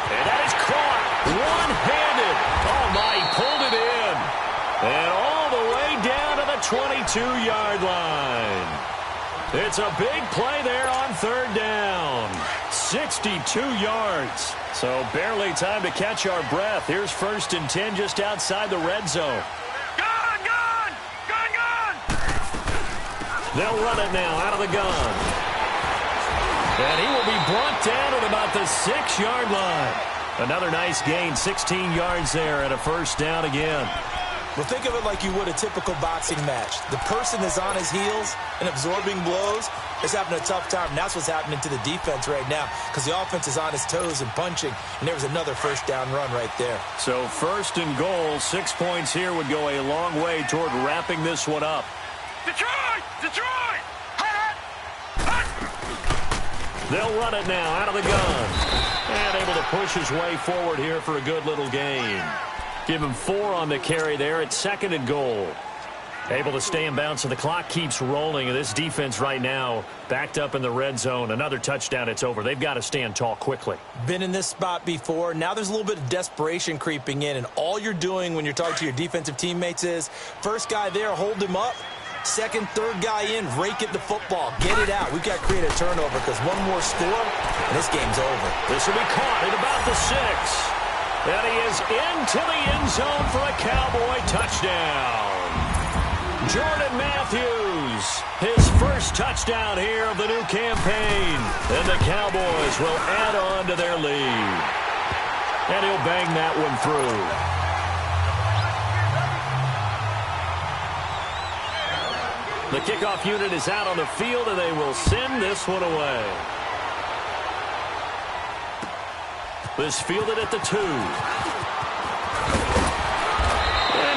Speaker 1: And that is caught. One-handed. Oh, my, he pulled it in. And all the way down to the 22-yard line. It's a big play there on third down. 62 yards. So barely time to catch our breath. Here's 1st and 10 just outside the red zone.
Speaker 3: Gun! Gun! Gun! Gun!
Speaker 1: They'll run it now out of the gun. And he will be brought down at about the 6-yard line. Another nice gain, 16 yards there and a 1st down again.
Speaker 2: Well, think of it like you would a typical boxing match. The person is on his heels and absorbing blows is having a tough time. And that's what's happening to the defense right now because the offense is on its toes and punching. And there was another 1st down run right there.
Speaker 1: So 1st and goal, 6 points here would go a long way toward wrapping this one up.
Speaker 3: Detroit! Detroit! Hut!
Speaker 1: They'll run it now out of the gun. And able to push his way forward here for a good little gain. Give him 4 on the carry there at 2nd and goal. Able to stay in bounds, so the clock keeps rolling. And this defense right now backed up in the red zone. Another touchdown, it's over. They've got to stand tall quickly.
Speaker 2: Been in this spot before. Now there's a little bit of desperation creeping in. And all you're doing when you're talking to your defensive teammates is, first guy there, hold him up. Second, third guy in, rake at the football. Get it out. We've got to create a turnover because one more score, and this game's over.
Speaker 1: This will be caught at about the 6. And he is into the end zone for a Cowboy touchdown. Jordan Matthews, his 1st touchdown here of the new campaign. And the Cowboys will add on to their lead. And he'll bang that one through. The kickoff unit is out on the field, and they will send this one away. This fielded at the 2. And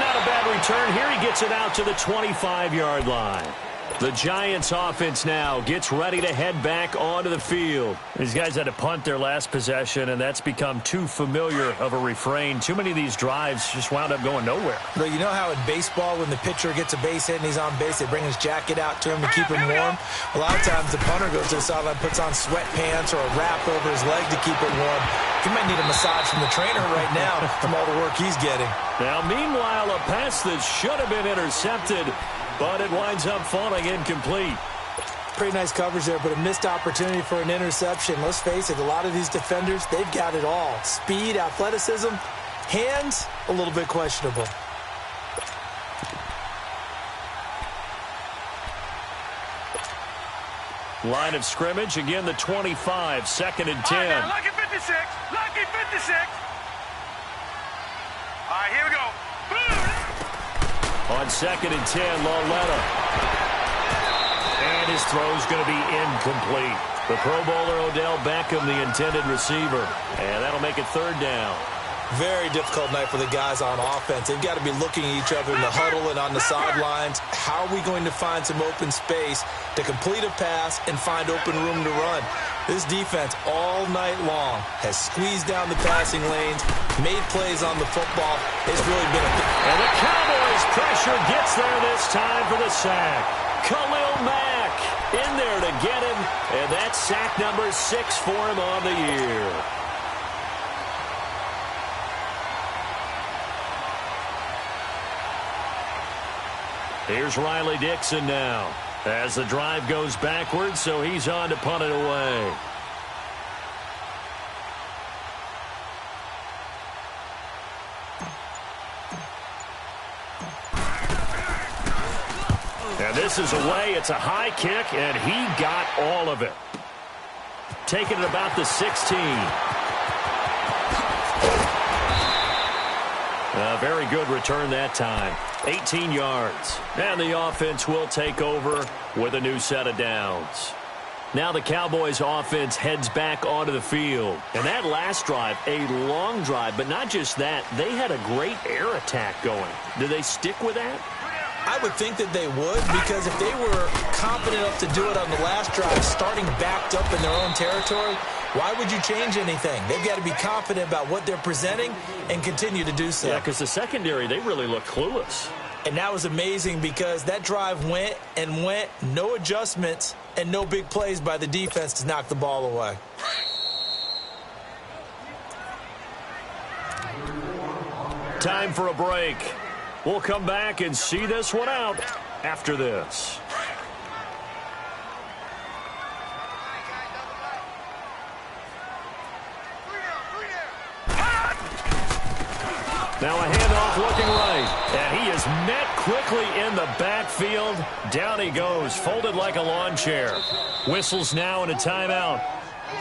Speaker 1: not a bad return here. He gets it out to the 25-yard line. The Giants offense now gets ready to head back onto the field. These guys had to punt their last possession, and that's become too familiar of a refrain. Too many of these drives just wound up going nowhere.
Speaker 2: But you know how in baseball, when the pitcher gets a base hit and he's on base, they bring his jacket out to him to keep him warm? A lot of times the punter goes to the sideline, puts on sweatpants or a wrap over his leg to keep it warm. He might need a massage from the trainer right now from all the work he's getting.
Speaker 1: Now, meanwhile, a pass that should have been intercepted, but it winds up falling incomplete.
Speaker 2: Pretty nice coverage there, but a missed opportunity for an interception. Let's face it, a lot of these defenders, they've got it all. Speed, athleticism, hands, a little bit questionable.
Speaker 3: Line of scrimmage, again the 25, 2nd and 10. Right, lucky 56, lucky 56. All right, here we go.
Speaker 1: On 2nd and 10, Lauletta. And his throw's going to be incomplete. The Pro Bowler Odell Beckham, the intended receiver. And that'll make it 3rd down.
Speaker 2: Very difficult night for the guys on offense. They've got to be looking at each other in the huddle and on the sidelines. How are we going to find some open space to complete a pass and find open room to run? This defense all night long has squeezed down the passing lanes, made plays on the football. It's really been a...
Speaker 1: And the Cowboys pressure gets there this time for the sack. Khalil Mack in there to get him, and that's sack number 6 for him on the year. Here's Riley Dixon now as the drive goes backwards, so he's on to punt it away. And this is away. It's a high kick, and he got all of it. Taking it about the 16. A very good return that time. 18 yards. And the offense will take over with a new set of downs. Now the Cowboys offense heads back onto the field. And that last drive, a long drive, but not just that, they had a great air attack going. Do they stick with that?
Speaker 2: I would think that they would, because if they were confident enough to do it on the last drive, starting backed up in their own territory, why would you change anything? They've got to be confident about what they're presenting and continue to do so.
Speaker 1: Yeah, because the secondary, they really look clueless.
Speaker 2: And that was amazing because that drive went and went, no adjustments, and no big plays by the defense to knock the ball away.
Speaker 1: Time for a break. We'll come back and see this one out after this. Now a handoff looking right. And he is met quickly in the backfield. Down he goes, folded like a lawn chair. Whistles now and a timeout.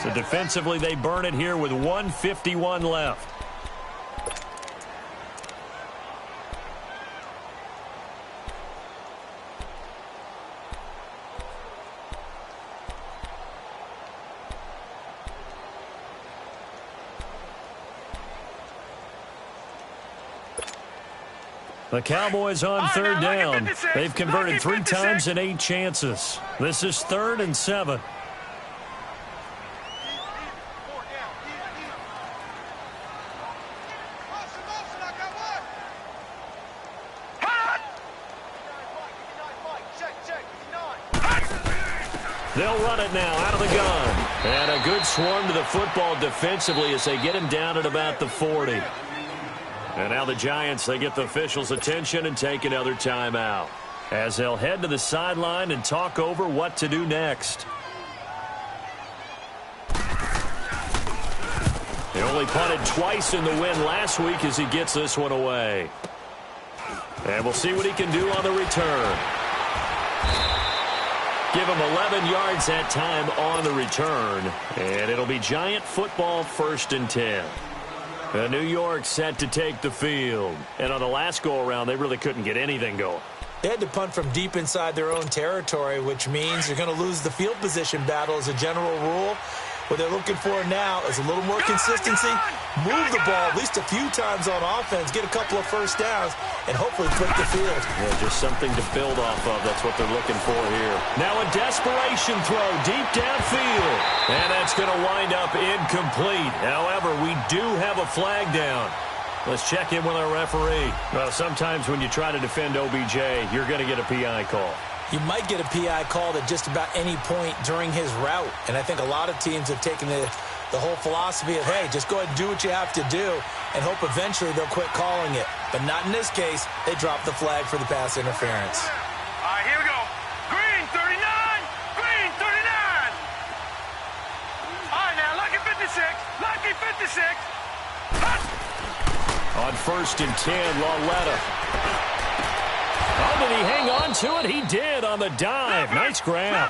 Speaker 1: So defensively they burn it here with 1:51 left. The Cowboys on third down. They've converted 3 times in 8 chances. This is 3rd and 7. They'll run it now out of the gun. And a good swarm to the football defensively as they get him down at about the 40. And now the Giants, they get the officials' attention and take another timeout as they'll head to the sideline and talk over what to do next. He only punted twice in the win last week as he gets this one away. And we'll see what he can do on the return. Give him 11 yards that time on the return. And it'll be Giant football 1st and 10. New York set to take the field. And on the last go-around, they really couldn't get anything going.
Speaker 2: They had to punt from deep inside their own territory, which means you're going to lose the field position battle as a general rule. What they're looking for now is a little more consistency, move the ball at least a few times on offense, get a couple of first downs, and hopefully flip the field.
Speaker 1: Yeah, just something to build off of. That's what they're looking for here. Now a desperation throw deep downfield. And that's going to wind up incomplete. However, we do have a flag down. Let's check in with our referee. Well, sometimes when you try to defend OBJ, you're going to get a PI call.
Speaker 2: You might get a PI called at just about any point during his route. And I think a lot of teams have taken the whole philosophy of, hey, just go ahead and do what you have to do and hope eventually they'll quit calling it. But not in this case. They dropped the flag for the pass interference.
Speaker 4: All right, here we go. Green 39. Green 39. All right, now, lucky 56. Lucky 56. Hut.
Speaker 1: On 1st and 10, Lauletta. Oh, did he hang on to it? He did on the dive. Nice grab.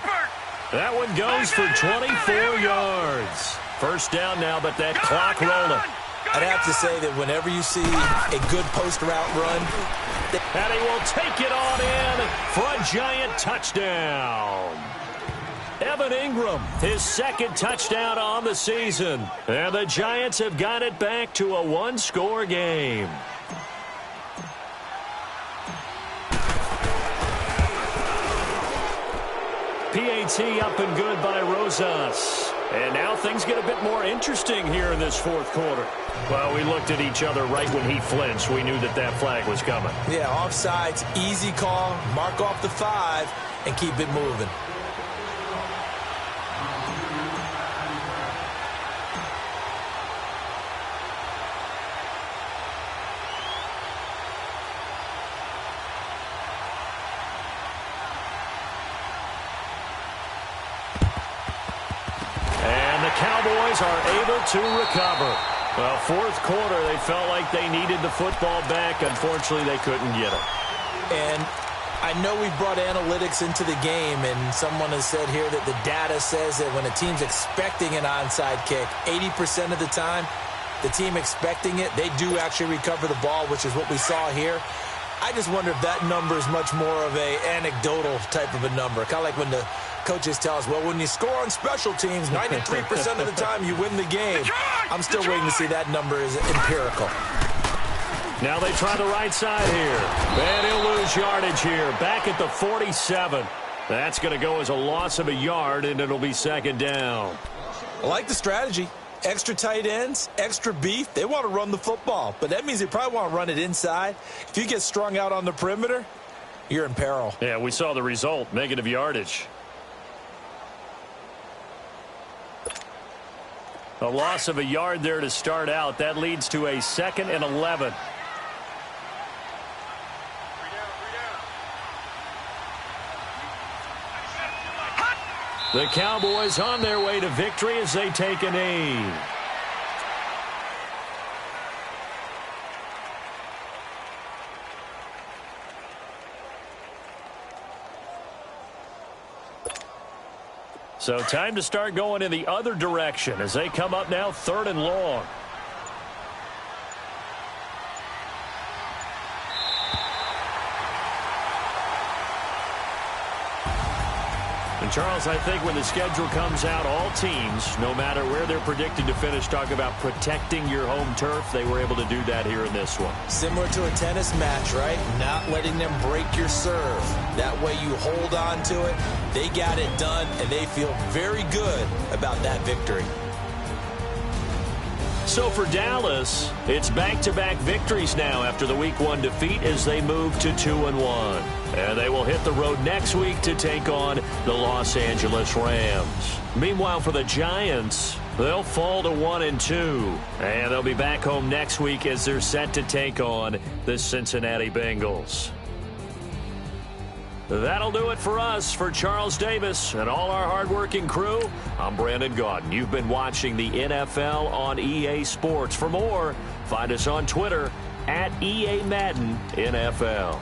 Speaker 1: That one goes for 24 yards. 1st down now, but that clock rolling.
Speaker 2: I'd have to say that whenever you see a good post route run,
Speaker 1: and he will take it on in for a Giant touchdown. Evan Ingram, his 2nd touchdown on the season. And the Giants have got it back to a 1-score game. PAT up and good by Rosas. And now things get a bit more interesting here in this 4th quarter. Well, we looked at each other right when he flinched. We knew that that flag was coming.
Speaker 2: Yeah, offsides, easy call, mark off the 5, and keep it moving.
Speaker 1: Cowboys are able to recover. Well, 4th quarter, they felt like they needed the football back. Unfortunately, they couldn't get it.
Speaker 2: And I know we brought analytics into the game, and someone has said here that the data says that when a team's expecting an onside kick, 80% of the time, the team expecting it, they do actually recover the ball, which is what we saw here. I just wonder if that number is much more of a anecdotal type of a number. Kind of like when the coaches tell us, well, when you score on special teams, 93% of the time you win the game. I'm still waiting to see that number is empirical.
Speaker 1: Now they try the right side here. And he'll lose yardage here. Back at the 47. That's going to go as a loss of a yard, and it'll be 2nd down.
Speaker 2: I like the strategy. Extra tight ends, extra beef. They want to run the football, but that means they probably want to run it inside. If you get strung out on the perimeter, you're in peril.
Speaker 1: Yeah, we saw the result, negative yardage. A loss of a yard there to start out. That leads to a 2nd and 11. The Cowboys on their way to victory as they take a knee. So time to start going in the other direction as they come up now 3rd and long. And Charles, I think when the schedule comes out, all teams, no matter where they're predicted to finish, talk about protecting your home turf. They were able to do that here in this one.
Speaker 2: Similar to a tennis match, right? Not letting them break your serve. That way you hold on to it. They got it done, and they feel very good about that victory.
Speaker 1: So for Dallas, it's back-to-back victories now after the Week 1 defeat as they move to 2-1. And they will hit the road next week to take on the Los Angeles Rams. Meanwhile, for the Giants, they'll fall to 1-2. And they'll be back home next week as they're set to take on the Cincinnati Bengals. That'll do it for us. For Charles Davis and all our hardworking crew, I'm Brandon Gaudin. You've been watching the NFL on EA Sports. For more, find us on Twitter @EA Madden NFL.